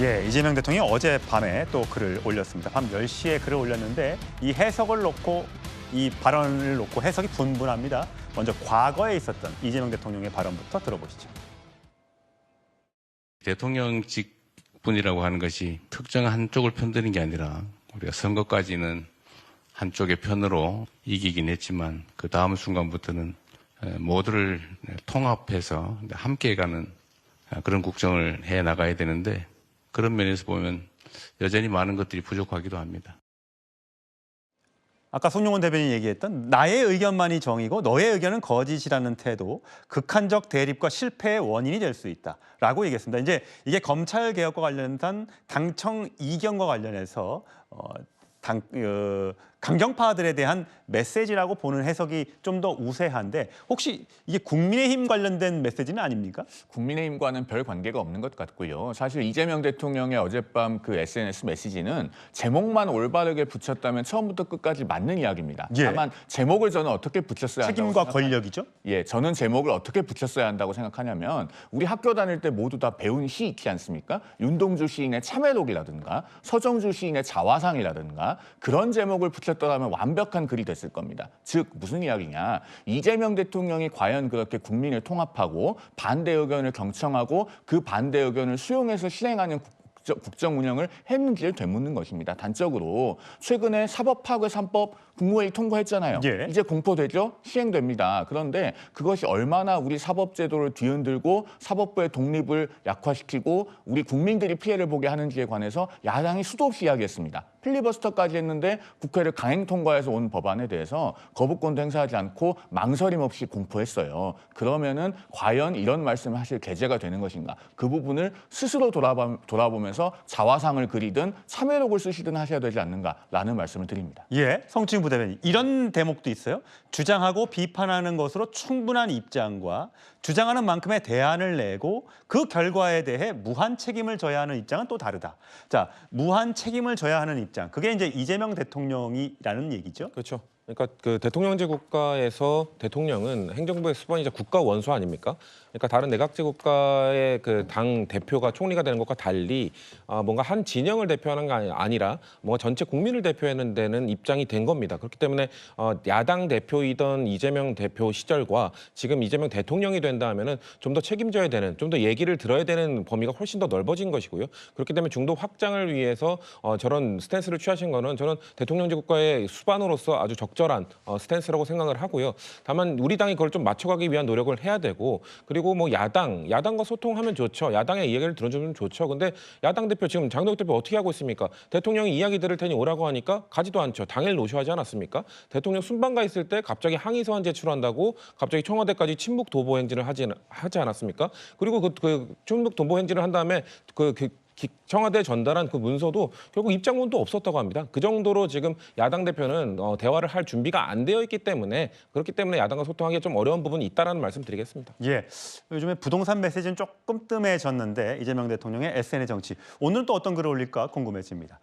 예, 이재명 대통령이 어젯밤에 또 글을 올렸습니다. 밤 10시에 글을 올렸는데 이 해석을 놓고 이 발언을 놓고 해석이 분분합니다. 먼저 과거에 있었던 이재명 대통령의 발언부터 들어보시죠. 대통령직분이라고 하는 것이 특정 한쪽을 편드는 게 아니라 우리가 선거까지는 한쪽의 편으로 이기긴 했지만 그 다음 순간부터는 모두를 통합해서 함께 가는 그런 국정을 해 나가야 되는데 그런 면에서 보면 여전히 많은 것들이 부족하기도 합니다. 아까 송영원 대변인이 얘기했던 나의 의견만이 정이고 너의 의견은 거짓이라는 태도, 극한적 대립과 실패의 원인이 될 수 있다라고 얘기했습니다. 이제 이게 검찰 개혁과 관련한 당청 이견과 관련해서 강경파들에 대한 메시지라고 보는 해석이 좀 더 우세한데 혹시 이게 국민의힘 관련된 메시지는 아닙니까? 국민의힘과는 별 관계가 없는 것 같고요. 사실 이재명 대통령의 어젯밤 그 SNS 메시지는 제목만 올바르게 붙였다면 처음부터 끝까지 맞는 이야기입니다. 예. 다만 제목을 저는 어떻게 붙였어야 한다고 책임과 권력이죠? 예, 저는 제목을 어떻게 붙였어야 한다고 생각하냐면 우리 학교 다닐 때 모두 다 배운 시 있지 않습니까? 윤동주 시인의 참회록이라든가 서정주 시인의 자화상이라든가 그런 제목을 붙였더라면 완벽한 글이 됐을 겁니다. 즉 무슨 이야기냐? 이재명 대통령이 과연 그렇게 국민을 통합하고 반대 의견을 경청하고 그 반대 의견을 수용해서 실행하는 국정 운영을 했는지를 되묻는 것입니다. 단적으로 최근에 사법파괴 3법 국무회의 통과했잖아요. 예. 이제 공포되죠? 시행됩니다. 그런데 그것이 얼마나 우리 사법제도를 뒤흔들고 사법부의 독립을 약화시키고 우리 국민들이 피해를 보게 하는지에 관해서 야당이 수도 없이 이야기했습니다. 필리버스터까지 했는데 국회를 강행 통과해서 온 법안에 대해서 거부권도 행사하지 않고 망설임 없이 공포했어요. 그러면은 과연 이런 말씀을 하실 계제가 되는 것인가? 그 부분을 스스로 돌아보면서 자화상을 그리든 참회록을 쓰시든 하셔야 되지 않는가라는 말씀을 드립니다. 예, 성층 부대변인 이런 대목도 있어요. 주장하고 비판하는 것으로 충분한 입장과 주장하는 만큼의 대안을 내고 그 결과에 대해 무한 책임을 져야 하는 입장은 또 다르다. 자, 무한 책임을 져야 하는 입장. 그게 이제 이재명 대통령이라는 얘기죠. 그렇죠. 그러니까 그 대통령제 국가에서 대통령은 행정부의 수반이자 국가 원수 아닙니까? 그러니까 다른 내각제 국가의 그 당 대표가 총리가 되는 것과 달리 뭔가 한 진영을 대표하는 게 아니라 뭔가 전체 국민을 대표하는 데는 입장이 된 겁니다. 그렇기 때문에 야당 대표이던 이재명 대표 시절과 지금 이재명 대통령이 된다 하면은 좀 더 책임져야 되는, 좀 더 얘기를 들어야 되는 범위가 훨씬 더 넓어진 것이고요. 그렇기 때문에 중도 확장을 위해서 저런 스탠스를 취하신 거는 저는 대통령제 국가의 수반으로서 아주 적절한 스탠스라고 생각을 하고요. 다만 우리 당이 그걸 좀 맞춰가기 위한 노력을 해야 되고 그리고 뭐 야당과 소통하면 좋죠. 야당의 이야기를 들어주면 좋죠. 근데 야당 대표 지금 장동혁 대표 어떻게 하고 있습니까? 대통령이 이야기 들을 테니 오라고 하니까 가지도 않죠. 당일 노쇼하지 않았습니까? 대통령 순방가 있을 때 갑자기 항의 서한 제출한다고 갑자기 청와대까지 침묵 도보 행진을 하지 않았습니까? 그리고 그 침묵 도보 행진을 한 다음에 청와대에 전달한 그 문서도 결국 입장문도 없었다고 합니다. 그 정도로 지금 야당 대표는 대화를 할 준비가 안 되어 있기 때문에 그렇기 때문에 야당과 소통하기 좀 어려운 부분이 있다라는 말씀 드리겠습니다. 예, 요즘에 부동산 메시지는 조금 뜸해졌는데 이재명 대통령의 SNS 정치. 오늘은 또 어떤 글을 올릴까 궁금해집니다.